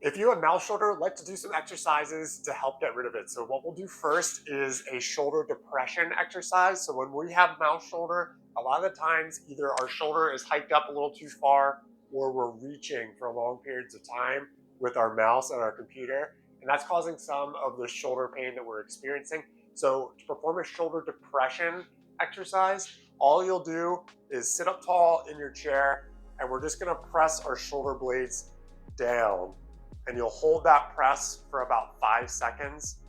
If you have mouse shoulder, let's do some exercises to help get rid of it. So what we'll do first is a shoulder depression exercise. So when we have mouse shoulder, a lot of the times either our shoulder is hiked up a little too far or we're reaching for long periods of time with our mouse and our computer. And that's causing some of the shoulder pain that we're experiencing. So to perform a shoulder depression exercise, all you'll do is sit up tall in your chair and we're just gonna press our shoulder blades down, and you'll hold that press for about 5 seconds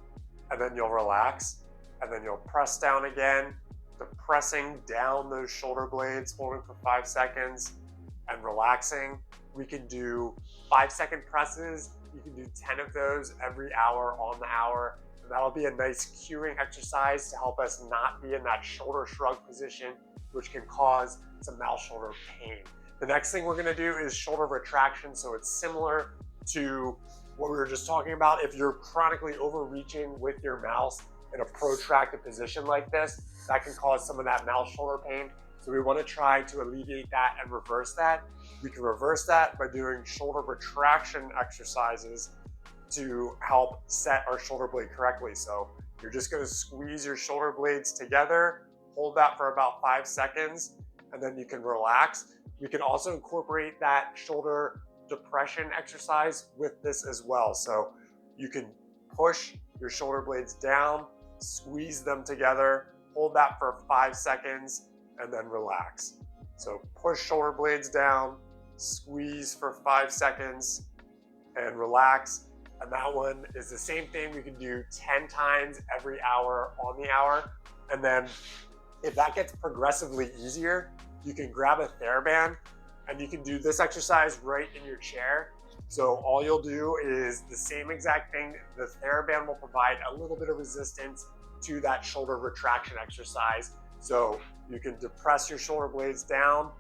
and then you'll relax, and then you'll press down again, depressing down those shoulder blades, holding for 5 seconds and relaxing. We can do 5-second presses. You can do 10 of those every hour on the hour. And that'll be a nice cueing exercise to help us not be in that shoulder shrug position, which can cause some mouse shoulder pain. The next thing we're gonna do is shoulder retraction. So it's similar to what we were just talking about. If you're chronically overreaching with your mouse in a protracted position like this, that can cause some of that mouse shoulder pain. So we want to try to alleviate that and reverse that. We can reverse that by doing shoulder retraction exercises to help set our shoulder blade correctly. So you're just going to squeeze your shoulder blades together, hold that for about 5 seconds, and then you can relax. We can also incorporate that shoulder depression exercise with this as well. So you can push your shoulder blades down, squeeze them together, hold that for 5 seconds, and then relax. So push shoulder blades down, squeeze for 5 seconds, and relax. And that one is the same thing. We can do 10 times every hour on the hour. And then if that gets progressively easier, you can grab a TheraBand and you can do this exercise right in your chair. So all you'll do is the same exact thing. The TheraBand will provide a little bit of resistance to that shoulder retraction exercise. So you can depress your shoulder blades down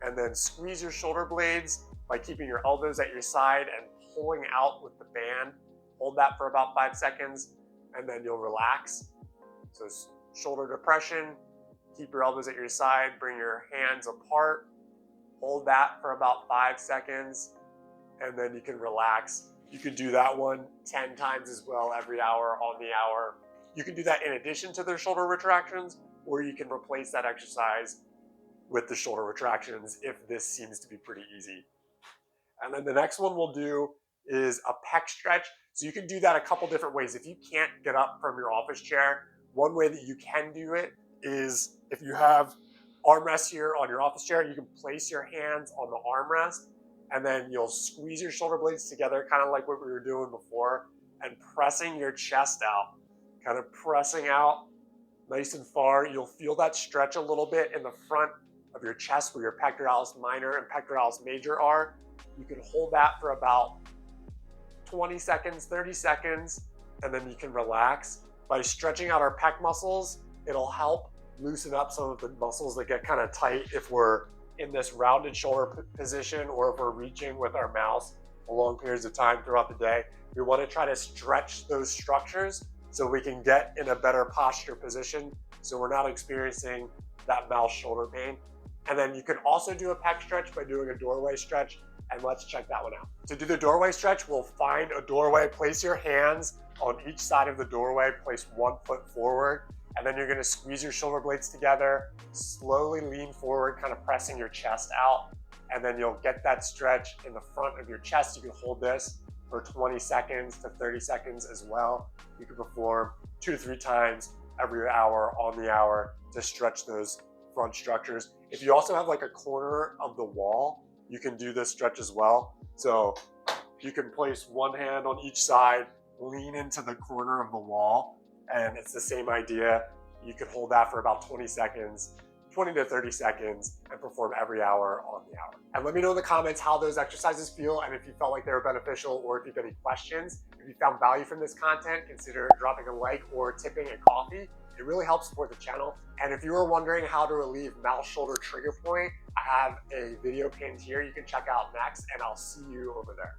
and then squeeze your shoulder blades by keeping your elbows at your side and pulling out with the band. Hold that for about 5 seconds and then you'll relax. So shoulder depression, keep your elbows at your side, bring your hands apart, hold that for about 5 seconds, and then you can relax. You can do that one 10 times as well every hour on the hour. You can do that in addition to the shoulder retractions, or you can replace that exercise with the shoulder retractions if this seems to be pretty easy. And then the next one we'll do is a pec stretch. So you can do that a couple different ways. If you can't get up from your office chair, one way that you can do it is if you have armrests here on your office chair, you can place your hands on the armrest and then you'll squeeze your shoulder blades together, kind of like what we were doing before, and pressing your chest out, kind of pressing out nice and far. You'll feel that stretch a little bit in the front of your chest where your pectoralis minor and pectoralis major are. You can hold that for about 20 seconds, 30 seconds, and then you can relax. By stretching out our pec muscles, it'll help loosen up some of the muscles that get kind of tight if we're in this rounded shoulder position or if we're reaching with our mouse for long periods of time throughout the day. We want to try to stretch those structures so we can get in a better posture position so we're not experiencing that mouse shoulder pain. And then you can also do a pec stretch by doing a doorway stretch, and let's check that one out. To do the doorway stretch, we'll find a doorway, place your hands on each side of the doorway, place 1 foot forward, and then you're gonna squeeze your shoulder blades together, slowly lean forward, kind of pressing your chest out, and then you'll get that stretch in the front of your chest. You can hold this for 20 seconds to 30 seconds as well. You can perform 2 to 3 times every hour on the hour to stretch those front structures. If you also have like a corner of the wall, you can do this stretch as well. So you can place one hand on each side, lean into the corner of the wall, and it's the same idea. You can hold that for about 20 seconds, 20 to 30 seconds, and perform every hour on the hour. And let me know in the comments how those exercises feel and if you felt like they were beneficial or if you've got any questions. If you found value from this content, consider dropping a like or tipping a coffee. It really helps support the channel. And if you were wondering how to relieve mouse shoulder trigger point, I have a video pinned here you can check out next, and I'll see you over there.